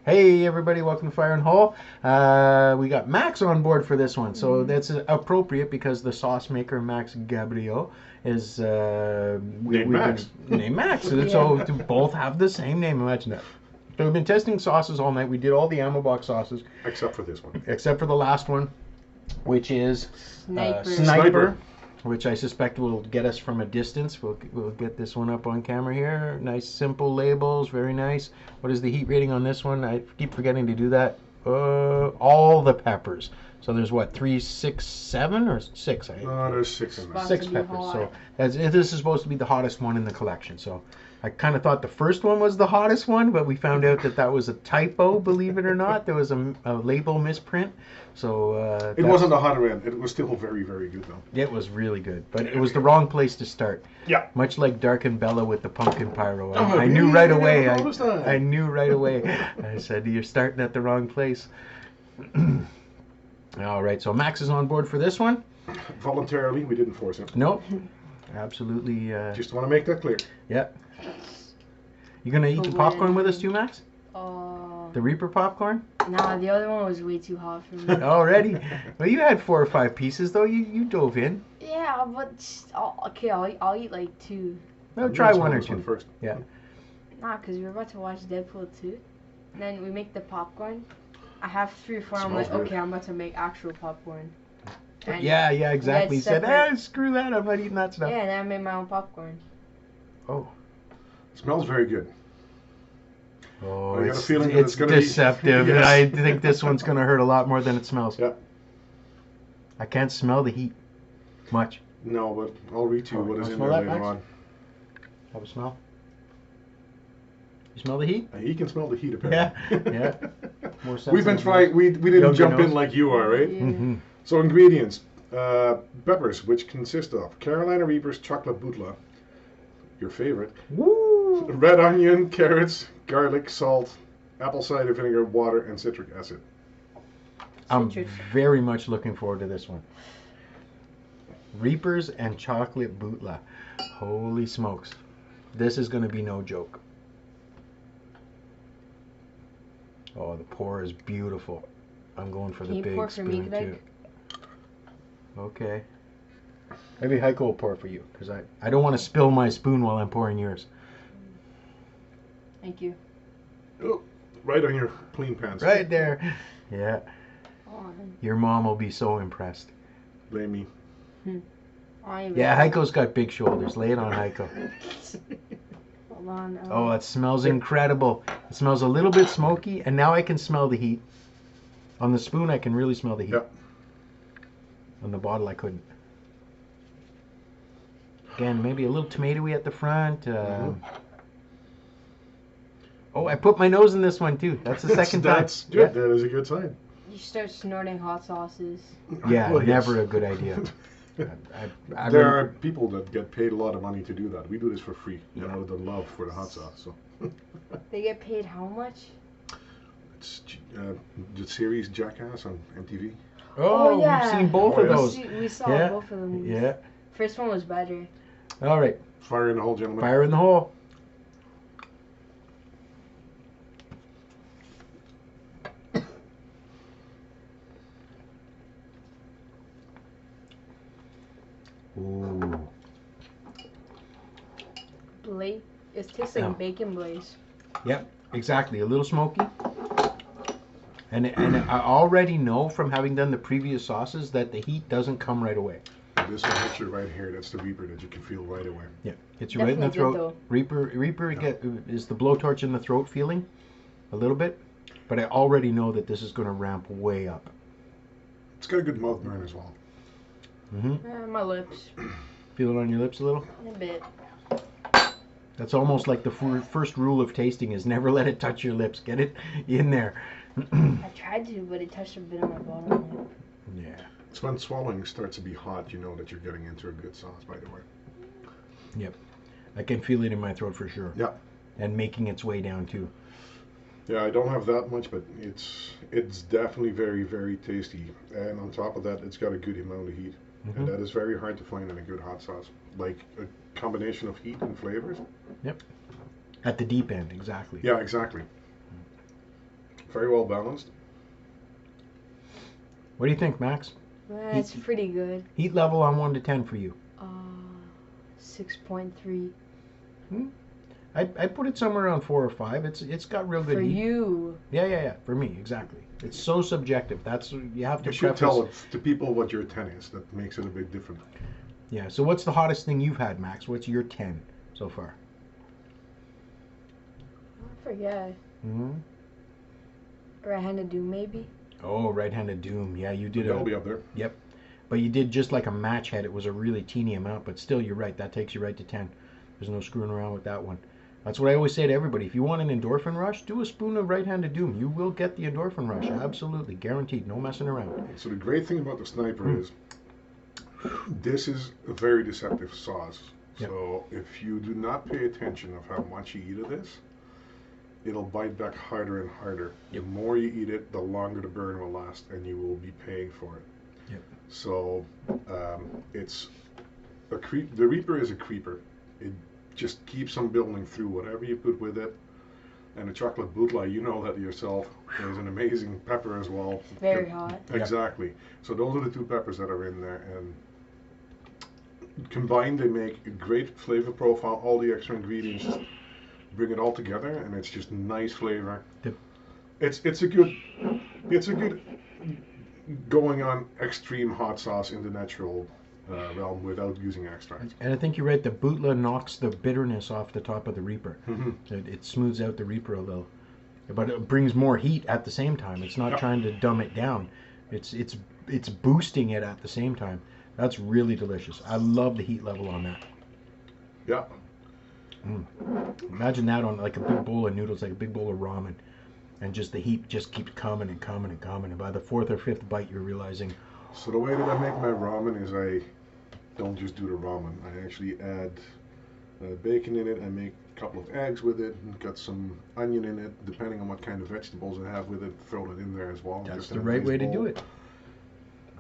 Hey everybody, welcome to Fire and Hole. We got Max on board for this one, so that's appropriate because the sauce maker Max Gabriel is Named Max. Named Max. So to both have the same name. Imagine that. So we've been testing sauces all night. We did all the ammo box sauces Except for this one. except for the last one, which is Sniper. Sniper, which I suspect will get us from a distance. We'll get this one up on camera here. Nice simple labels, very nice. What is the heat rating on this one? I keep forgetting to do that. All the peppers. So there's what, 3, 6, 7 or 6? There's 6 in there. 6 peppers. So this is supposed to be the hottest one in the collection. So I kind of thought the first one was the hottest one, but we found out that was a typo, believe it or not. There was a label misprint. So It wasn't the hotter end. It was still very, very good though. it was really good, but it was the wrong place to start. Yeah. Much like Dark and Bella with the pumpkin pyro. Oh, I knew right away. all this time. I knew right away. I said, you're starting at the wrong place. All right, so Max is on board for this one. Voluntarily, we didn't force him. Nope. Absolutely. Just want to make that clear. Yeah. You gonna eat the popcorn with us too, Max? The Reaper popcorn? Nah, the other one was way too hot for me. Already? Well, you had 4 or 5 pieces though. You dove in. Yeah, but I'll eat like 2. Well, I'm try gonna one or smell this 2. first. Yeah. Nah, because we're about to watch Deadpool 2. Then we make the popcorn. I have 3 or 4. I'm Smells like, good. okay, I'm about to make actual popcorn. And Yeah, exactly. He said, separate. screw that. I'm not eating that stuff. Yeah, and then I made my own popcorn. Oh. Smells very good. Oh, I got a it's, feeling that it's it's gonna be- deceptive. Yes. I think this one's going to hurt a lot more than it smells. Yeah. I can't smell the heat much. No, but I'll read to you what is in Smell there that, later Max? on. Have a smell. You smell the heat? He can smell the heat Yeah, apparently. yeah. More We've been sensitive trying. We didn't Younger jump in nose. like you are, right? Yeah. Mhm. So ingredients: peppers, which consist of Carolina Reaper's chocolate bootla, your favorite, Woo! red onion, carrots, garlic, salt, apple cider vinegar, water, and citric acid. I'm Citrus. very much looking forward to this one. Reapers and chocolate bootla. Holy smokes. This is going to be no joke. Oh, the pour is beautiful. I'm going for Can the you big pour for me, spoon Greg? too. Okay. Maybe Heiko will pour for you because I don't want to spill my spoon while I'm pouring yours. Thank you. Oh, right on your clean pants. Right there. Yeah. On. Your mom will be so impressed. Blame me. Yeah, Heiko's got big shoulders. Lay it on Heiko. Hold on. Oh, it smells incredible. It smells a little bit smoky, and now I can smell the heat. On the spoon, I can really smell the heat. Yep. On the bottle, I couldn't. Again, maybe a little tomatoey at the front. Oh, I put my nose in this one too. That's the second time. That's good. That is a good sign. You start snorting hot sauces. Yeah, Well, yes. never a good idea. I There are people that get paid a lot of money to do that. We do this for free, you know, the love for the hot sauce. So They get paid how much? it's the series Jackass on MTV. Oh, yeah. we've seen both Oh, of yeah. those. We saw Yeah. both of them. Yeah. First one was better. All right. Fire in the hole, gentlemen. Fire in the hole. Ooh. Blaze. It tastes like Yeah. bacon blaze. Yep, exactly. A little smoky. And I already know from having done the previous sauces that the heat doesn't come right away. This one hits you right here. That's the Reaper that you can feel right away. Yeah, hits you right in the Definitely throat. good, Reaper is the blowtorch in the throat feeling, a little bit. But I already know that this is going to ramp way up. It's got a good mouth burn as well. My lips. Feel it on your lips a little? A bit. That's almost like the first rule of tasting is never let it touch your lips. Get it in there. I tried to, but it touched a bit of my bottom lip. Yeah. It's when swallowing starts to be hot, you know that you're getting into a good sauce, by the way. Yep. I can feel it in my throat for sure. Yeah. And making its way down too. Yeah, I don't have that much, but it's definitely very, very tasty. And on top of that, it's got a good amount of heat. And that is very hard to find in a good hot sauce. Like a combination of heat and flavors. Yep. At the deep end, exactly. Yeah, exactly. Very well balanced. What do you think, Max? It's pretty good. Heat level on 1 to 10 for you. 6.3. I put it somewhere around 4 or 5. It's got real good For heat. you. Yeah. For me, exactly. It's so subjective. That's you have to. You should preface. tell to people what your 10 is. That makes it a bit different. Yeah. So what's the hottest thing you've had, Max? What's your 10 so far? I forget. Mm-hmm. Right-handed doom, maybe. Oh, right-handed doom. Yeah, you did. That'll be up there. Yep. But you did just like a match head. It was a really teeny amount, but still, you're right. That takes you right to 10. There's no screwing around with that one. That's what I always say to everybody. If you want an endorphin rush, do a spoon of right-handed doom. You will get the endorphin rush. Absolutely. Guaranteed. No messing around. So the great thing about the sniper is this is a very deceptive sauce. Yep. So if you do not pay attention of how much you eat of this, it'll bite back harder and harder. Yep. The more you eat it, the longer the burn will last, and you will be paying for it. Yep. So it's a creep. The Reaper is a creeper. It just keeps on building through whatever you put with it. And the chocolate bootla, you know that yourself, is an amazing pepper as well. Very hot. Exactly. So those are the 2 peppers that are in there, and combined they make a great flavor profile. All the extra ingredients bring it all together, and it's just nice flavor. Yep. It's a good going on extreme hot sauce in the natural realm without using extract. And I think you're right. The bootla knocks the bitterness off the top of the Reaper. It smooths out the Reaper a little, but it brings more heat at the same time. It's not trying to dumb it down. It's boosting it at the same time. That's really delicious. I love the heat level on that. Yeah. Imagine that on like a big bowl of noodles, like a big bowl of ramen, and just the heat just keeps coming and coming and coming. And by the 4th or 5th bite, you're realizing. So the way that I make my ramen is I don't just do the ramen. I actually add bacon in it. I make a couple of eggs with it, and got some onion in it. Depending on what kind of vegetables I have with it, throw it in there as well. That's just the in a right nice way to bowl. do it.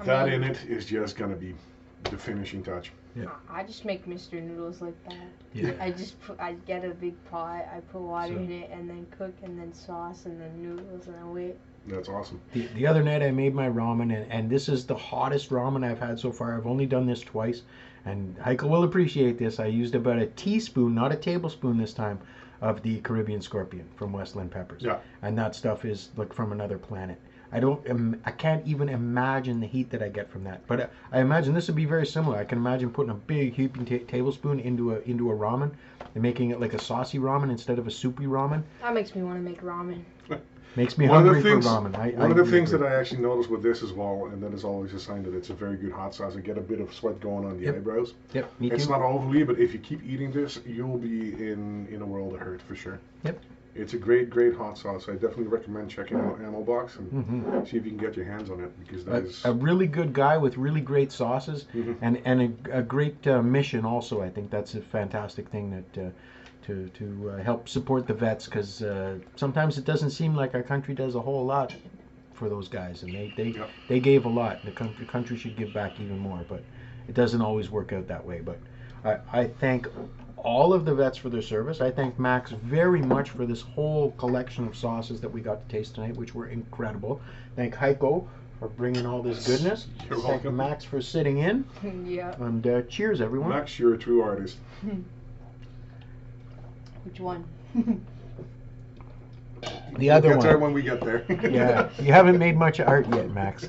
That in it is just gonna be the finishing touch. Yeah. I just make Mr. Noodles like that. Yeah. I get a big pot, I put water So- in it, and then cook, and then sauce, and then noodles, and I wait. That's awesome. The other night I made my ramen, and this is the hottest ramen I've had so far. I've only done this twice, and Heiko will appreciate this. I used about a teaspoon, not a tablespoon this time, of the Caribbean scorpion from Westland Peppers. Yeah. And that stuff is like from another planet. I can't even imagine the heat that I get from that. But I imagine this would be very similar. I can imagine putting a big heaping tablespoon into a ramen and making it like a saucy ramen instead of a soupy ramen. That makes me want to make ramen. Makes me One of hungry the things, for ramen. one of the things that I actually noticed with this as well, and that is always a sign that it's a very good hot sauce. I get a bit of sweat going on the Yep. eyebrows. Yep, me It's too. not overly, but if you keep eating this, you'll be in a world of hurt for sure. Yep. It's a great hot sauce. I definitely recommend checking out Ammo Box and Mhm. see if you can get your hands on it, because that is A really good guy with really great sauces Mhm. and a great mission also. I think that's a fantastic thing that to help support the vets, because sometimes it doesn't seem like our country does a whole lot for those guys, and Yep. they gave a lot. The country should give back even more, but it doesn't always work out that way. But I thank all of the vets for their service. I thank Max very much for this whole collection of sauces that we got to taste tonight, which were incredible. Thank Heiko for bringing all this goodness. You're Thank welcome. Max for sitting in. Yeah. And cheers, everyone. Max, you're a true artist. Which one? The other We'll get there one. when we get there. Yeah, you haven't made much art yet, Max.